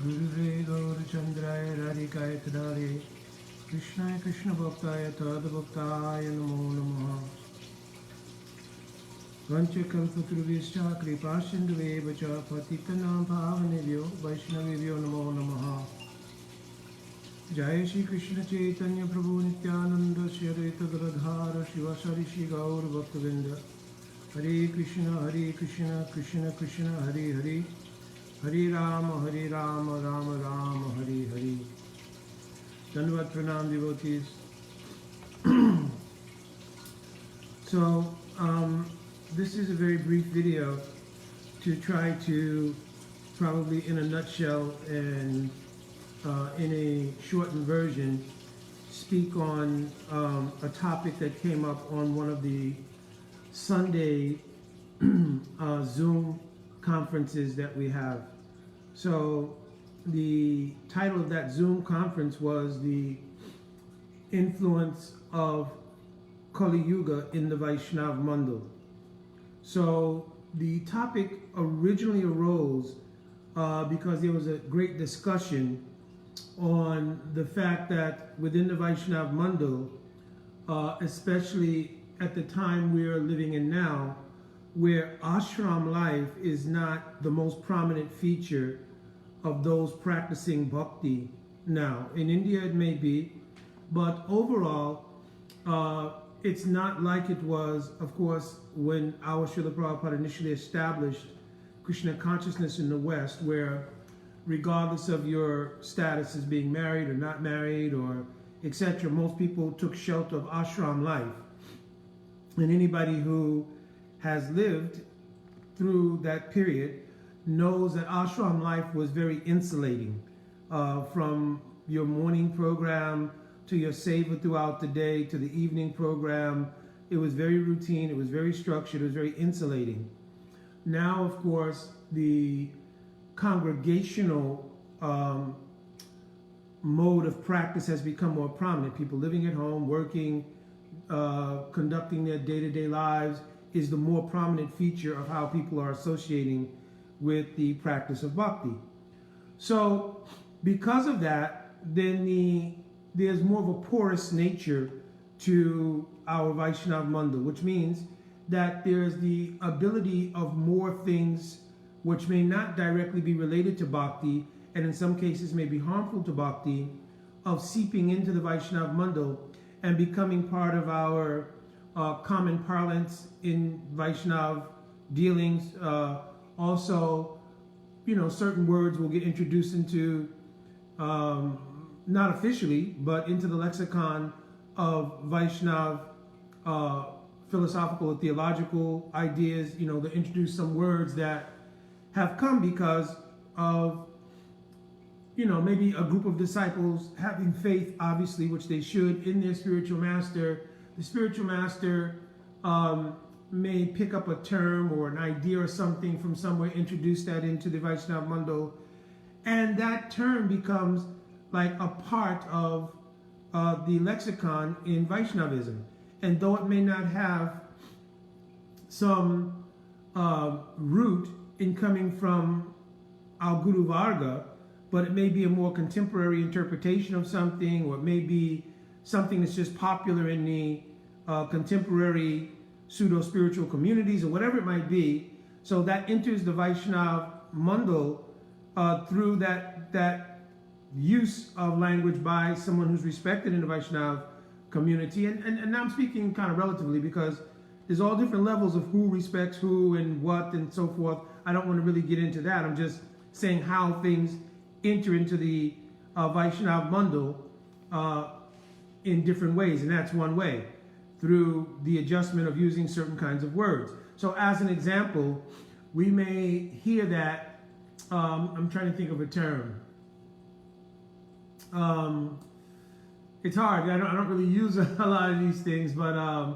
Gurave Gaurachandraya Radhikaya Kadare Krishnaya Krishna Bhaktaya Tadbhaktaya Namo Namaha Vanchakalpatrubhischa Kripasindhuve Vacha Patitanam Bhavanebhyo Vaishnavebhyo Namo Namaha Jai Shri Krishna Chaitanya Prabhu Nityananda Shri Advaita Gadadhara Shivasari Shri Gaur Bhaktavinda Hare Krishna Krishna Krishna Hare Hare Hare Rama Rama Rama Hare Hare. Dandavat Pranam devotees. So this is a very brief video to try to, probably in a nutshell and in a shortened version, speak on a topic that came up on one of the Sunday Zoom conferences that we have. So the title of that Zoom conference was the influence of Kali Yuga in the Vaishnava Mandal. So the topic originally arose because there was a great discussion on the fact that within the Vaishnava Mandal, especially at the time we're living in now, where ashram life is not the most prominent feature of those practicing bhakti now. In India it may be, but overall it's not like it was, of course, when our Srila Prabhupada initially established Krishna consciousness in the West, where regardless of your status as being married or not married or etc., most people took shelter of ashram life. And anybody who has lived through that period knows that ashram life was very insulating, from your morning program to your seva throughout the day to the evening program. It was very routine, it was very structured, it was very insulating. Now, of course, the congregational mode of practice has become more prominent. People living at home, working, conducting their day-to-day lives is the more prominent feature of how people are associating with the practice of bhakti. So because of that, then there's more of a porous nature to our Vaishnava Mandal, which means that there's the ability of more things which may not directly be related to bhakti, and in some cases may be harmful to bhakti, of seeping into the Vaishnava Mandal and becoming part of our common parlance in Vaishnava dealings. Also, certain words will get introduced into, not officially, but into the lexicon of Vaishnava philosophical or theological ideas. They introduce some words that have come because of, maybe a group of disciples having faith, obviously, which they should, in their spiritual master. The spiritual master may pick up a term or an idea or something from somewhere, introduce that into the Vaishnava Mandal, and that term becomes like a part of the lexicon in Vaishnavism. And though it may not have some root in coming from our Guru Varga, but it may be a more contemporary interpretation of something, or it may be something that's just popular in the contemporary pseudo-spiritual communities, or whatever it might be. So that enters the Vaishnava Mandal through that use of language by someone who's respected in the Vaishnava community. And now I'm speaking kind of relatively, because there's all different levels of who respects who and what and so forth. I don't want to really get into that. I'm just saying how things enter into the Vaishnava Mandal in different ways, and that's one way, through the adjustment of using certain kinds of words. So as an example, we may hear that, I'm trying to think of a term. It's hard, I don't really use a lot of these things, but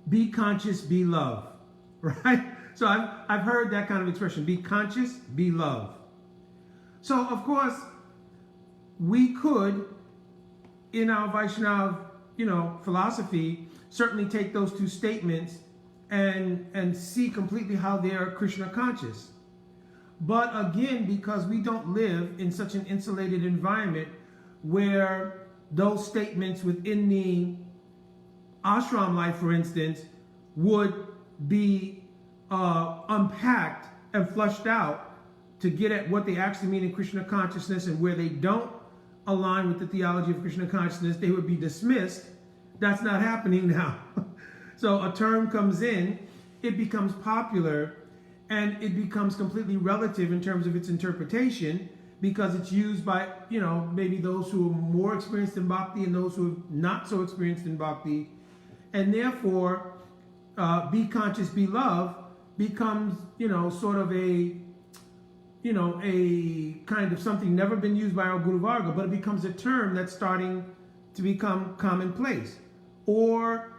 be conscious, be love, right? So I've heard that kind of expression, be conscious, be love. So of course, we could, in our Vaishnava, philosophy, certainly take those two statements and see completely how they are Krishna conscious. But again, because we don't live in such an insulated environment where those statements within the ashram life, for instance, would be unpacked and flushed out to get at what they actually mean in Krishna consciousness, and where they don't align with the theology of Krishna consciousness, they would be dismissed. That's not happening now. So a term comes in, it becomes popular, and it becomes completely relative in terms of its interpretation, because it's used by, maybe those who are more experienced in bhakti and those who are not so experienced in bhakti. And therefore, be conscious, be love becomes, sort of a kind of something never been used by our Guru Varga, but it becomes a term that's starting to become commonplace. Or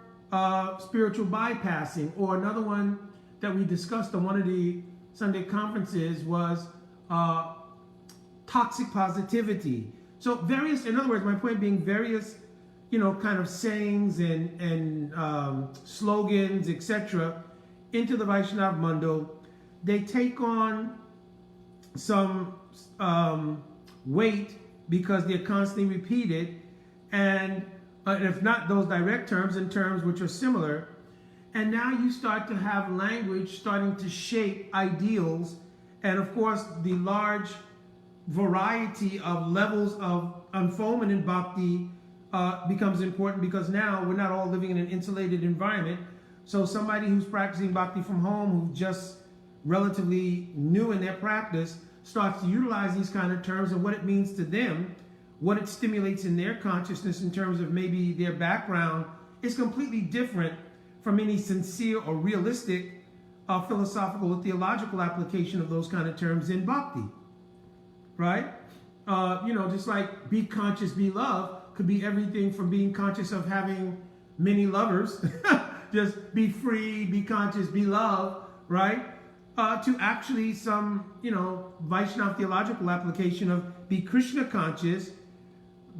spiritual bypassing, or another one that we discussed on one of the Sunday conferences was toxic positivity. So various, in other words, my point being various, kind of sayings and slogans, etc., into the Vaishnava Mandal. They take on some weight because they're constantly repeated, and if not those direct terms, in terms which are similar. And now you start to have language starting to shape ideals. And of course, the large variety of levels of unfoldment in bhakti becomes important, because now we're not all living in an insulated environment. So somebody who's practicing bhakti from home, who's just relatively new in their practice, starts to utilize these kind of terms and what it means to them, what it stimulates in their consciousness in terms of maybe their background, is completely different from any sincere or realistic philosophical or theological application of those kind of terms in bhakti, right? Just like be conscious, be love could be everything from being conscious of having many lovers, just be free, be conscious, be love, right? To actually some, Vaishnava theological application of be Krishna conscious,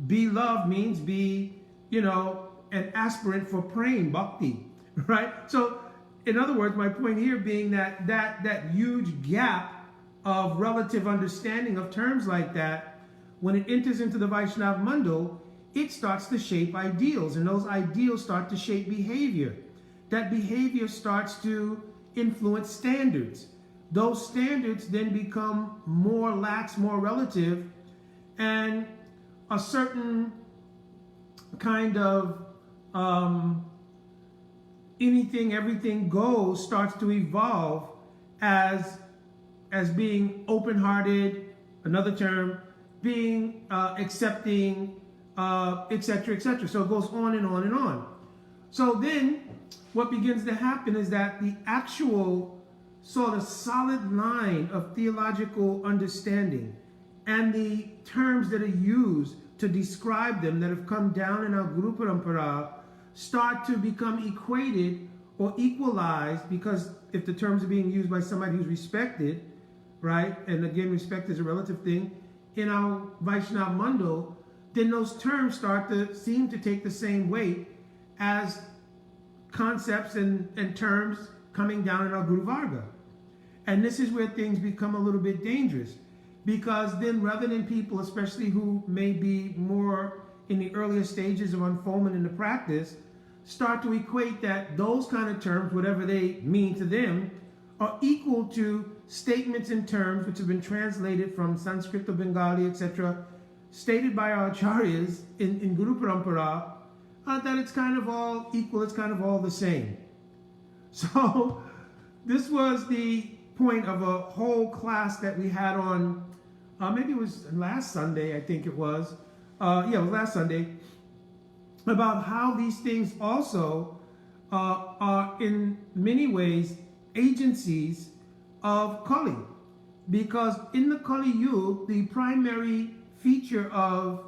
be love means be, an aspirant for praying, bhakti, right? So, in other words, my point here being that huge gap of relative understanding of terms like that, when it enters into the Vaishnava Mandal, it starts to shape ideals, and those ideals start to shape behavior. That behavior starts to influence standards. Those standards then become more lax, more relative, and a certain kind of anything, everything goes starts to evolve as being open-hearted, another term, being accepting, etc., etc. So it goes on and on and on. So then what begins to happen is that the actual sort of solid line of theological understanding and the terms that are used to describe them that have come down in our Guru Parampara start to become equated or equalized, because if the terms are being used by somebody who's respected, right, and again, respect is a relative thing, in our Vaishnava Mandal, then those terms start to seem to take the same weight as concepts and terms coming down in our Guru Varga. And this is where things become a little bit dangerous, because then rather than people, especially who may be more in the earlier stages of unfoldment in the practice, start to equate that those kind of terms, whatever they mean to them, are equal to statements and terms which have been translated from Sanskrit to Bengali, etc., stated by our acharyas in Guru Parampara, that it's kind of all equal, it's kind of all the same. So this was the point of a whole class that we had on, maybe it was last Sunday, I think it was. It was last Sunday, about how these things also are in many ways agencies of Kali. Because in the Kali Yuga, the primary feature of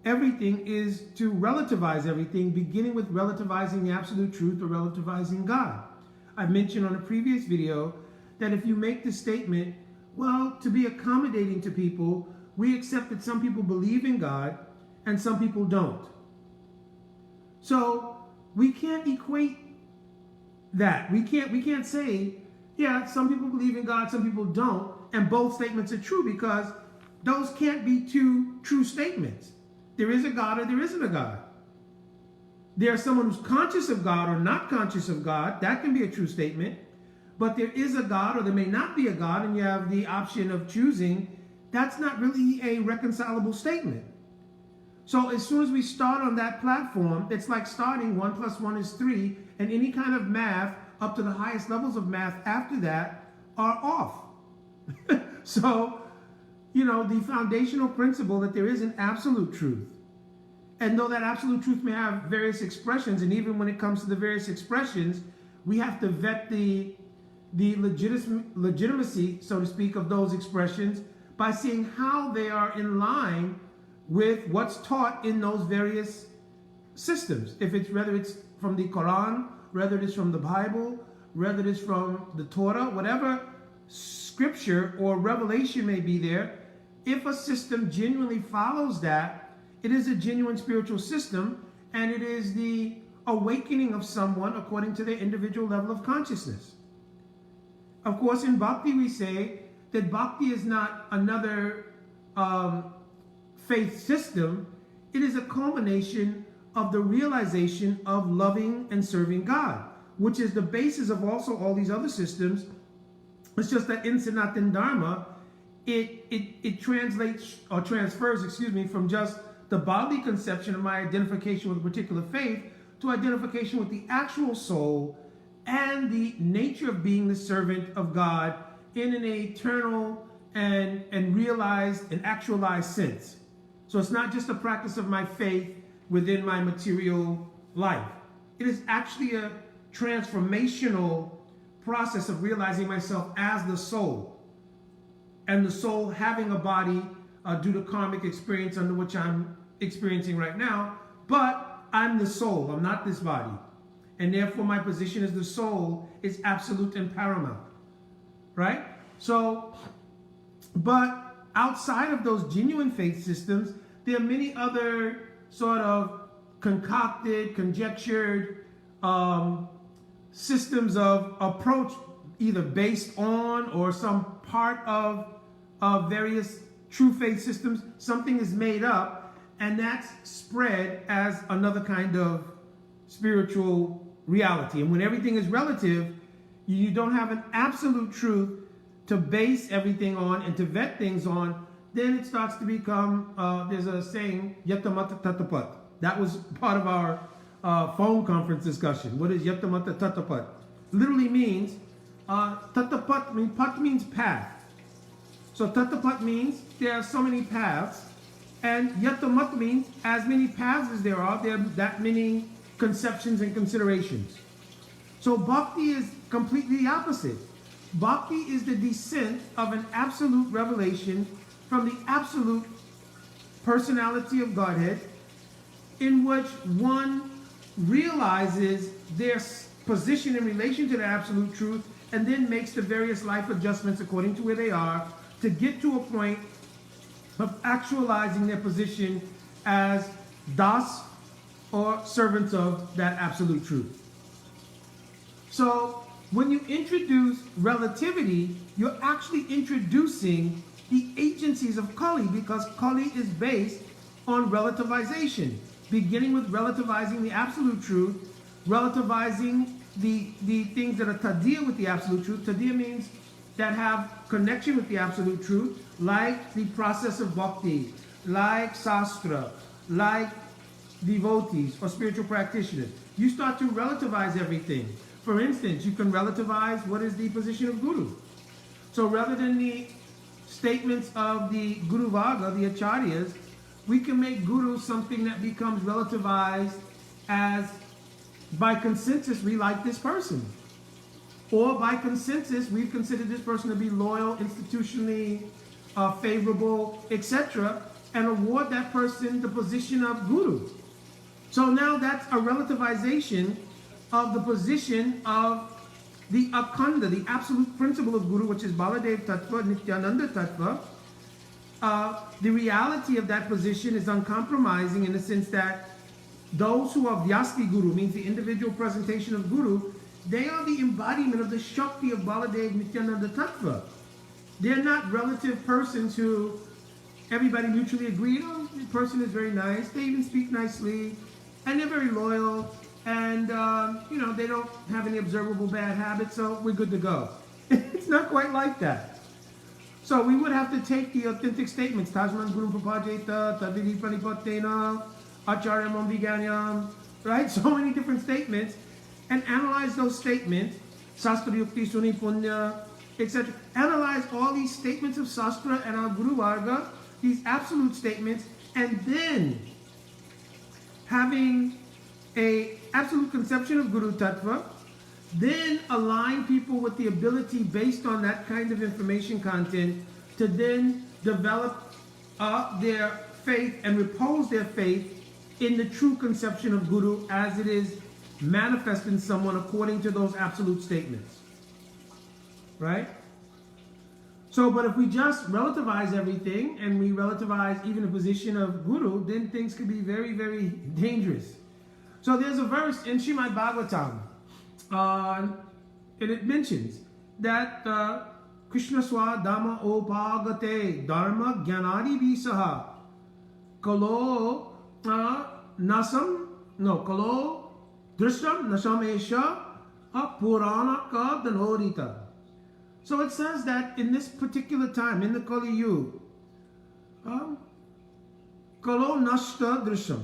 everything is to relativize everything, beginning with relativizing the absolute truth or relativizing God. I've mentioned on a previous video that if you make the statement, well, to be accommodating to people, we accept that some people believe in God and some people don't. So we can't equate that. We can't say Yeah, some people believe in God, some people don't, and both statements are true because those can't be two true statements. There is a God or there isn't a God. There's someone who's conscious of God or not conscious of God. That can be a true statement. But there is a God or there may not be a God, and you have the option of choosing. That's not really a reconcilable statement. So as soon as we start on that platform, it's like starting 1 + 1 is 3, and any kind of math up to the highest levels of math after that are off. So, the foundational principle that there is an absolute truth. And though that absolute truth may have various expressions, and even when it comes to the various expressions, we have to vet the legitimacy, so to speak, of those expressions by seeing how they are in line with what's taught in those various systems. Whether it's from the Quran, whether it is from the Bible, whether it is from the Torah, whatever scripture or revelation may be there, if a system genuinely follows that, it is a genuine spiritual system, and it is the awakening of someone according to their individual level of consciousness. Of course, in Bhakti we say that Bhakti is not another faith system. It is a culmination of the realization of loving and serving God, which is the basis of also all these other systems. It's just that in Sanatana Dharma, it translates or transfers, from just the bodily conception of my identification with a particular faith to identification with the actual soul and the nature of being the servant of God in an eternal and realized and actualized sense. So it's not just a practice of my faith within my material life. It is actually a transformational process of realizing myself as the soul, and the soul having a body due to karmic experience under which I'm experiencing right now, but I'm the soul, I'm not this body, and therefore my position as the soul is absolute and paramount, right? So, but outside of those genuine faith systems, there are many other sort of concocted, conjectured systems of approach, either based on or some part of various true faith systems. Something is made up, and that's spread as another kind of spiritual reality. And when everything is relative, you don't have an absolute truth to base everything on and to vet things on, then it starts to become, there's a saying, yatamata tatapat. That was part of our phone conference discussion. What is yatamata tatapat? Literally means, tatapat, pat means path. So tatapat means there are so many paths, and yatamat means as many paths as there are that many conceptions and considerations. So bhakti is completely the opposite. Bhakti is the descent of an absolute revelation from the absolute personality of Godhead, in which one realizes their position in relation to the absolute truth and then makes the various life adjustments according to where they are to get to a point of actualizing their position as das, or servants of that absolute truth. So when you introduce relativity, you're actually introducing the agencies of Kali, because Kali is based on relativization, beginning with relativizing the absolute truth, relativizing the things that are tadiya with the absolute truth. Tadiya means that have connection with the absolute truth, like the process of bhakti, like sastra, like devotees or spiritual practitioners. You start to relativize everything. For instance, you can relativize what is the position of Guru. So rather than the statements of the Guru Vaga, the Acharyas, we can make Guru something that becomes relativized as, by consensus, we like this person. Or by consensus, we've considered this person to be loyal, institutionally favorable, etc., and award that person the position of Guru. So now that's a relativization of the position of the Akhanda, the absolute principle of Guru, which is Baladev Tattva, Nityananda Tattva. The reality of that position is uncompromising in the sense that those who are Vyasti Guru, means the individual presentation of Guru, they are the embodiment of the Shakti of Baladev Nityananda Tattva. They're not relative persons who everybody mutually agreed on. The person is very nice, they even speak nicely, and they're very loyal, and they don't have any observable bad habits, so we're good to go. It's not quite like that. So we would have to take the authentic statements, Tajman Guru Papajeta, Tadvidi Pranipatena, Acharyam Viganyam, right? So many different statements, and analyze those statements, Sastra Yukti Suni Punya, etc. Analyze all these statements of Sastra and our Guru Varga, these absolute statements, and then having a absolute conception of Guru Tattva, then align people with the ability based on that kind of information content to then develop their faith and repose their faith in the true conception of Guru as it is manifest in someone according to those absolute statements. Right? So, but if we just relativize everything and we relativize even the position of Guru, then things could be very, very dangerous. So there's a verse in Srimad Bhagavatam, and it mentions that Krishna Swa Dhamma Opagate Dharma Jnanadi Visaha Kalo Kalo Drisham Nasam Esha Purana Ka Danodita. So it says that in this particular time, in the Kali Yuga, Kalo Nashta Drisham.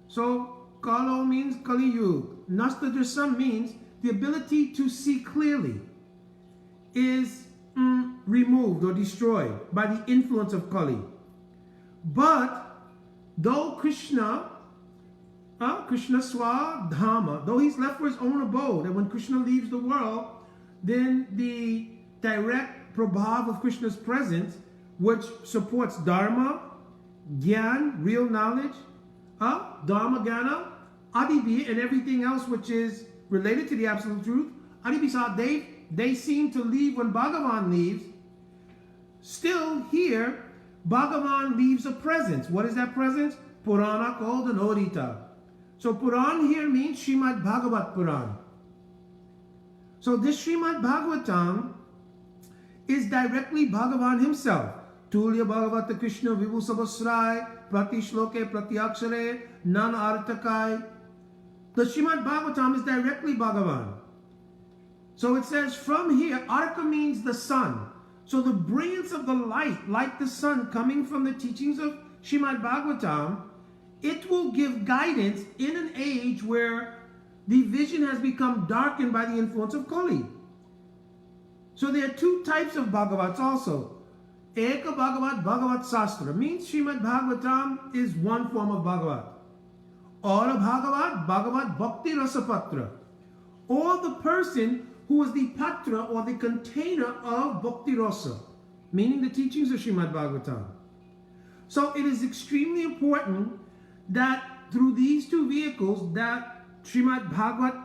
So Kalo means Kali Yuga. Nashta Drisham means the ability to see clearly is removed or destroyed by the influence of Kali. But though Krishna Swa Dhamma, though he's left for his own abode, and when Krishna leaves the world, then the direct prabhav of Krishna's presence, which supports Dharma, Gyan, real knowledge, Dharma Gyana, Adibi, and everything else which is related to the absolute truth, Adibisa, they seem to leave when Bhagavan leaves. Still here, Bhagavan leaves a presence. What is that presence? Purana called an Odita. So Puran here means Srimad Bhagavat Puran. So this Srimad Bhagavatam is directly Bhagavan himself. Tulya Bhagavata Krishna Vibhu Sabasrai Prati Shloke Prati Akshare Nan Artakai. The Srimad Bhagavatam is directly Bhagavan. So it says from here, Arka means the sun. So the brilliance of the light, like the sun coming from the teachings of Srimad Bhagavatam, it will give guidance in an age where the vision has become darkened by the influence of Kali. So there are two types of Bhagavats also. Eka Bhagavat, Bhagavat Sastra means Srimad Bhagavatam is one form of Bhagavat. Or a Bhagavat, Bhagavat Bhakti Rasapatra. Or the person who is the patra or the container of Bhakti Rasa, meaning the teachings of Srimad Bhagavatam. So it is extremely important that through these two vehicles, that Srimad Bhagavat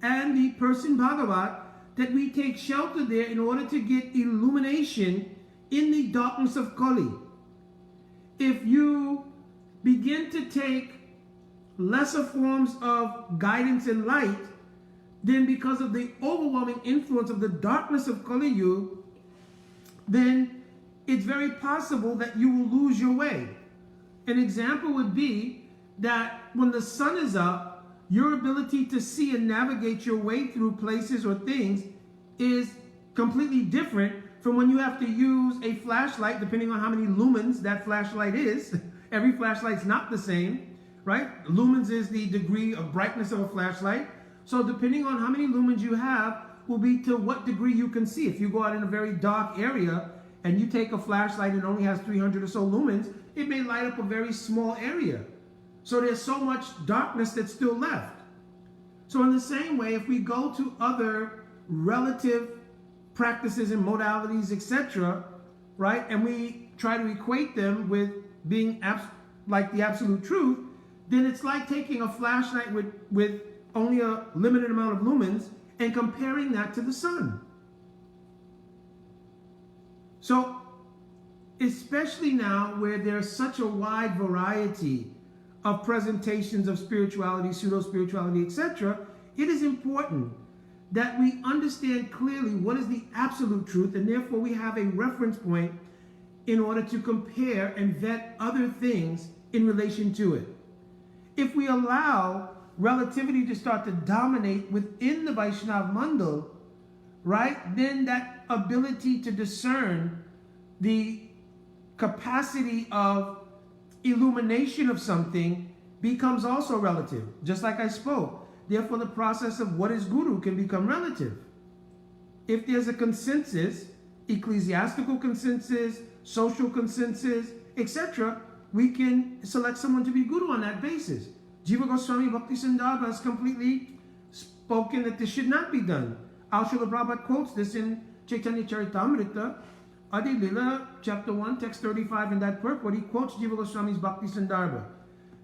and the person Bhagavat, that we take shelter there in order to get illumination in the darkness of Kali. If you begin to take lesser forms of guidance and light, then because of the overwhelming influence of the darkness of Kali Yuga, then it's very possible that you will lose your way. An example would be that when the sun is up, your ability to see and navigate your way through places or things is completely different from when you have to use a flashlight, depending on how many lumens that flashlight is. Every flashlight's not the same, right? Lumens is the degree of brightness of a flashlight. So depending on how many lumens you have will be to what degree you can see. If you go out in a very dark area and you take a flashlight and only has 300 or so lumens, it may light up a very small area. So there's so much darkness that's still left. So in the same way, if we go to other relative practices and modalities, etc., right, and we try to equate them with being like the absolute truth, then it's like taking a flashlight with only a limited amount of lumens and comparing that to the sun. So, especially now where there's such a wide variety of presentations of spirituality, pseudo-spirituality, etc., it is important that we understand clearly what is the absolute truth, and therefore we have a reference point in order to compare and vet other things in relation to it. If we allow relativity to start to dominate within the Vaishnava Mandal, right, then that ability to discern the capacity of illumination of something becomes also relative, just like I spoke. Therefore, the process of what is guru can become relative. If there's a consensus, ecclesiastical consensus, social consensus, etc., we can select someone to be guru on that basis. Jiva Goswami Bhakti Sandarbha has completely spoken that this should not be done. Srila Prabhupada quotes this in Chaitanya Charitamrita, Adi Lila, chapter 1, text 35, in that purport, he quotes Jiva Goswami's Bhakti Sandarbha,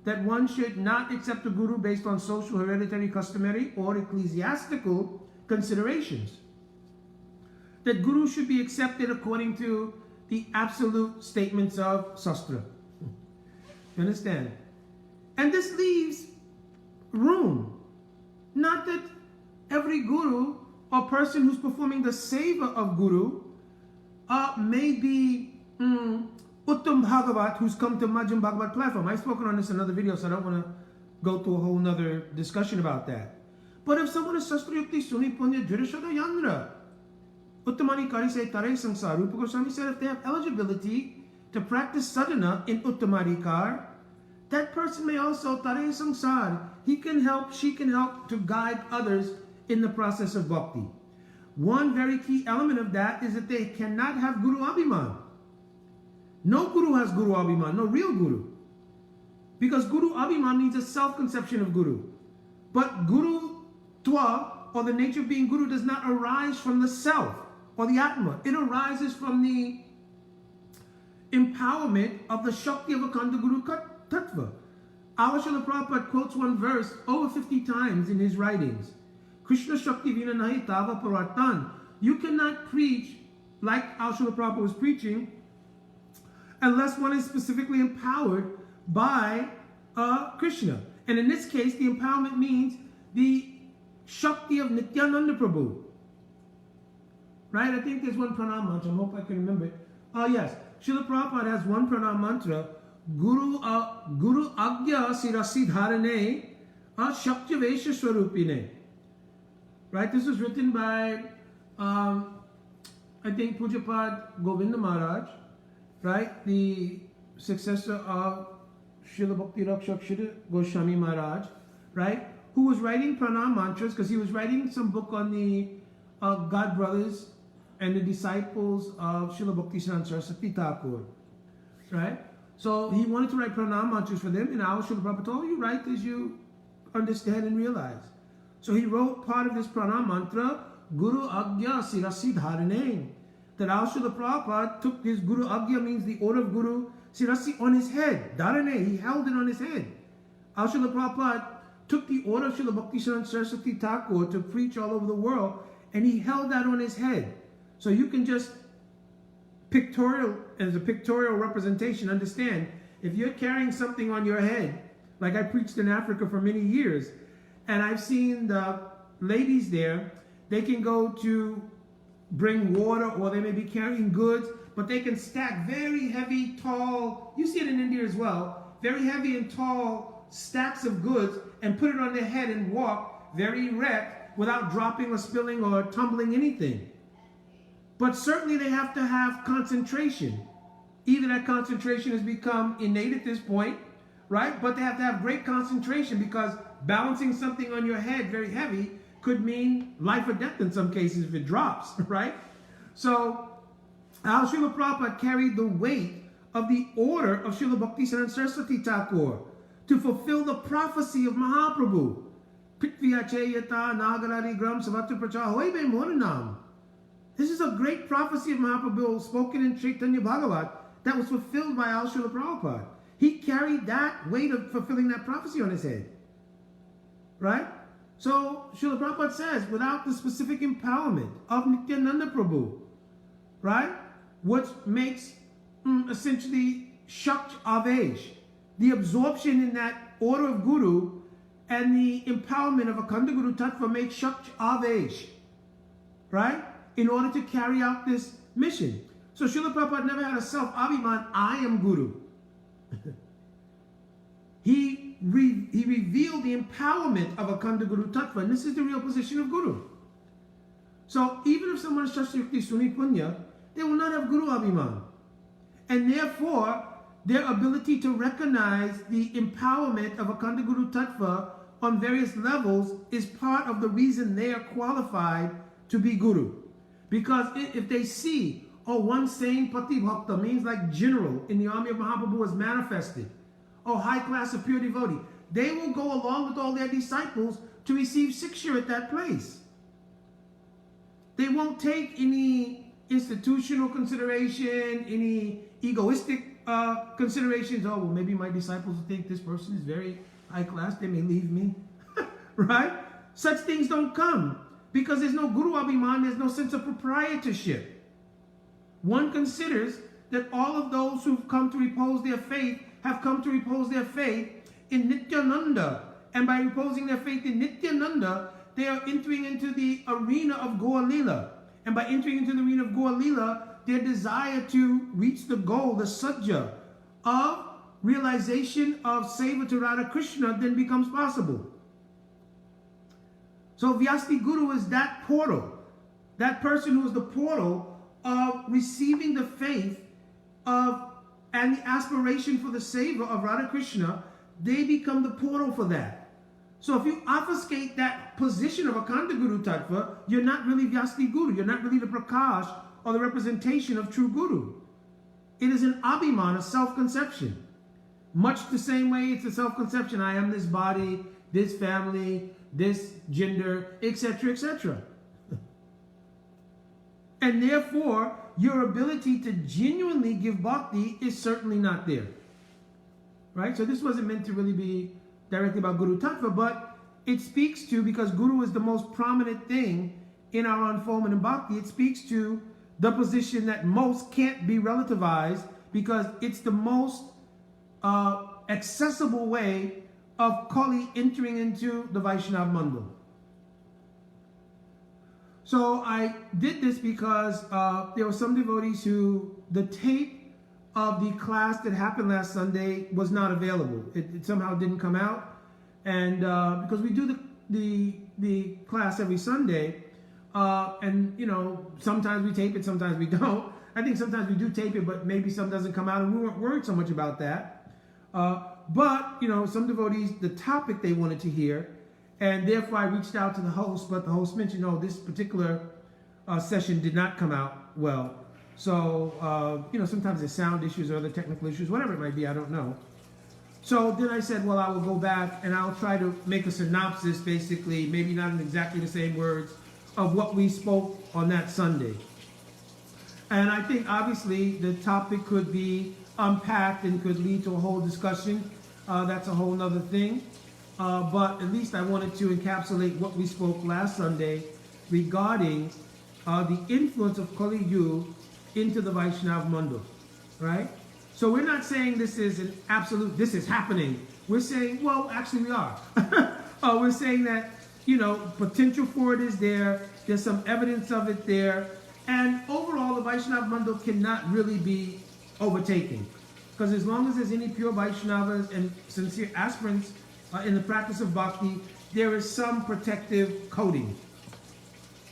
that one should not accept a guru based on social, hereditary, customary, or ecclesiastical considerations. That guru should be accepted according to the absolute statements of Sastra. You understand? And this leaves room. Not that every guru or person who's performing the seva of guru may be Uttam Bhagavat who's come to Majjhim Bhagavat platform. I've spoken on this in another video, so I don't want to go through a whole nother discussion about that. But if someone is Sastrayukti Suni Punya Dhirishada Yandra, Uttamani Kari say Tare Samsar, Rupa Goswami said if they have eligibility to practice sadhana in Uttamadikar, that person may also Tare Samsar. He can help, she can help to guide others in the process of bhakti. One very key element of that is that they cannot have Guru Abhiman. No guru has Guru Abhiman, no real guru. Because Guru Abhiman means a self-conception of guru. But Guru Twa, or the nature of being guru, does not arise from the self or the Atma. It arises from the empowerment of the Shakti of Akhanda Guru Tattva. Srila Prabhupada quotes one verse over 50 times in his writings. Krishna Shakti Vina Nahi Tava Paratan. You cannot preach like Srila Prabhupada was preaching unless one is specifically empowered by Krishna. And in this case, the empowerment means the Shakti of Nityananda Prabhu. Right? I think there's one pranam mantra. I hope I can remember it. Yes. Srila Prabhupada has one pranam mantra. Guru Agya Sirasi Dharane Shaktavesha Swarupine. Right? This was written by, I think, Pujapad Govinda Maharaj. Right? The successor of Srila Bhakti Rakshak Srila Goswami Maharaj. Right? Who was writing pranam mantras because he was writing some book on the God brothers and the disciples of Srila Bhakti Saraswati Thakur. Right? So he wanted to write pranam mantras for them, and our Srila Prabhupada told you write as you understand and realize. So he wrote part of this pranam mantra, Guru Agya Sirasi Dharane. That our Srila Prabhupada took his Guru Agya, means the order of Guru Sirasi, on his head. Dharane, he held it on his head. Our Srila Prabhupada took the order of Srila Bhakti Saraswati Thakur to preach all over the world, and he held that on his head. So you can just as a pictorial representation, understand, if you're carrying something on your head, like I preached in Africa for many years, and I've seen the ladies there, they can go to bring water, or they may be carrying goods, but they can stack very heavy, tall, you see it in India as well, very heavy and tall stacks of goods and put it on their head and walk very erect without dropping or spilling or tumbling anything. But certainly they have to have concentration. Either that concentration has become innate at this point, right? But they have to have great concentration, because balancing something on your head very heavy could mean life or death in some cases if it drops, right? So our Srila Prabhupada carried the weight of the order of Srila Bhakti Saraswati Thakur to fulfill the prophecy of Mahaprabhu. This is a great prophecy of Mahaprabhu spoken in Chaitanya Bhagavat that was fulfilled by our Srila Prabhupada. He carried that weight of fulfilling that prophecy on his head. Right? So Srila Prabhupada says, without the specific empowerment of Nityananda Prabhu, right, which makes essentially Shakt Avesh, the absorption in that order of Guru, and the empowerment of Akhanda Guru Tattva makes Shakt Avesh. right? In order to carry out this mission. So Srila Prabhupada never had a self-abhiman, I am Guru. He revealed the empowerment of Akhanda Guru Tattva, and this is the real position of Guru. So even if someone is Shastakti Suni Punya, they will not have Guru Abhiman. And therefore, their ability to recognize the empowerment of Akhanda Guru Tattva on various levels is part of the reason they are qualified to be Guru. Because if they see, oh, one saying Pati Bhakta means like general in the army of Mahaprabhu was manifested, or high class of pure devotee, they will go along with all their disciples to receive Siksha at that place. They won't take any institutional consideration, any egoistic considerations. Oh, well, maybe my disciples will think this person is very high class, they may leave me. Right? Such things don't come because there's no Guru Abhiman, there's no sense of proprietorship. One considers that all of those who've come to repose their faith have come to repose their faith in Nityananda. And by reposing their faith in Nityananda, they are entering into the arena of Gaur Lila. And by entering into the arena of Gaur Lila, their desire to reach the goal, the sajja, of realization of Seva to Radha Krishna then becomes possible. So Vyasti Guru is that portal, that person who is the portal of receiving the faith of and the aspiration for the Seva of Radha Krishna. They become the portal for that. So if you obfuscate that position of Akhanda Guru Tattva, you're not really Vyasti Guru, you're not really the Prakash or the representation of true Guru. It is an Abhiman, a self-conception. Much the same way it's a self-conception. I am this body, this family, this gender, etc., etc. And therefore, your ability to genuinely give bhakti is certainly not there. Right? So this wasn't meant to really be directly about Guru Tattva, but it speaks to, because Guru is the most prominent thing in our unfoldment in bhakti, it speaks to the position that most can't be relativized because it's the most accessible way of Kali entering into the Vaishnava Mandal. So I did this because there were some devotees who, the tape of the class that happened last Sunday was not available. It somehow didn't come out. And because we do the class every Sunday, and you know, sometimes we tape it, sometimes we don't. I think sometimes we do tape it, but maybe some doesn't come out, and we weren't worried so much about that. But, you know, some devotees, the topic they wanted to hear, and therefore I reached out to the host, but the host mentioned, no, this particular session did not come out well. So, you know, sometimes there's sound issues or other technical issues, whatever it might be, I don't know. So then I said, well, I will go back and I'll try to make a synopsis, basically, maybe not in exactly the same words, of what we spoke on that Sunday. And I think, obviously, the topic could be unpacked and could lead to a whole discussion. That's a whole nother thing. But at least I wanted to encapsulate what we spoke last Sunday regarding the influence of Kali Yuga into the Vaishnava Mandal, right? So we're not saying this is an absolute, this is happening. We're saying, well, actually we are. We're saying that, you know, potential for it is there. There's some evidence of it there. And overall, the Vaishnava Mandal cannot really be overtaken. Because as long as there's any pure Vaishnavas and sincere aspirants in the practice of bhakti, there is some protective coating,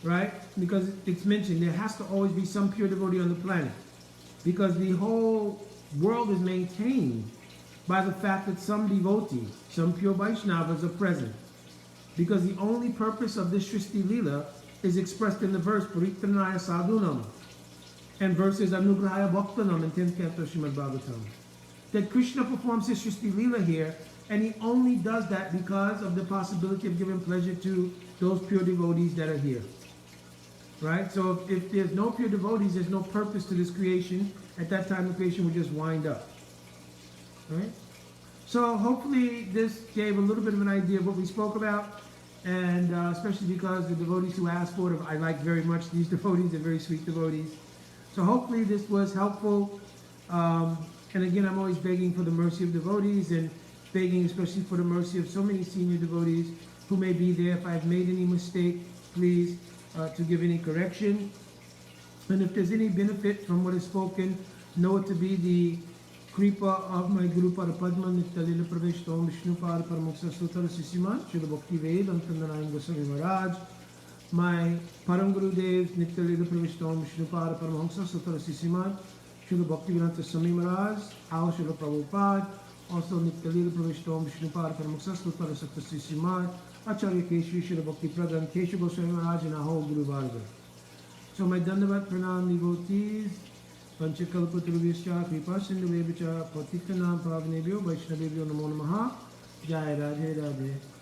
right? Because it's mentioned there has to always be some pure devotee on the planet. Because the whole world is maintained by the fact that some devotees, some pure Vaishnavas are present. Because the only purpose of this Srishti Lila is expressed in the verse Paritranaya Sadhunam, and verses Anugrahaya Bhaktanam in 10th canto Srimad Bhagavatam. That Krishna performs his Srishti Lila here, and he only does that because of the possibility of giving pleasure to those pure devotees that are here. Right? So if there's no pure devotees, there's no purpose to this creation. At that time, the creation would just wind up. Right? So hopefully this gave a little bit of an idea of what we spoke about, and especially because the devotees who asked for it, I like very much these devotees. They're very sweet devotees. So hopefully this was helpful. And again, I'm always begging for the mercy of devotees and begging especially for the mercy of so many senior devotees who may be there. If I've made any mistake, please to give any correction. And if there's any benefit from what is spoken, know it to be the Kripa of my Guru Parapadma Nitya Pravesh Tom Vishnu Par Paramuksa Sutra Sisiman Srila Bhakti Vedanta Narayan Goswami Maharaj, my Param Guru Dev Nitya Pravesh Tom Vishnu Par Paramuksa Sutra Sisiman Srila Bhakti Vedanta Swami Maharaj, our Srila Prabhupada, also Nitya Pravesh Tom Vishnu Par Paramuksa Sutra Sisiman, Acharya Keshri Srila Bhakti Pradhan Keshu Goswami Maharaj, and our whole Guru Varga. So my Dandavat Pranam devotees, Panchakalpatrubhyascha Kripa Sindhuvevacha Patitanam Pavanebhyo Vaishnavebhyo Namo Namaha. Jai Radhe Radhe.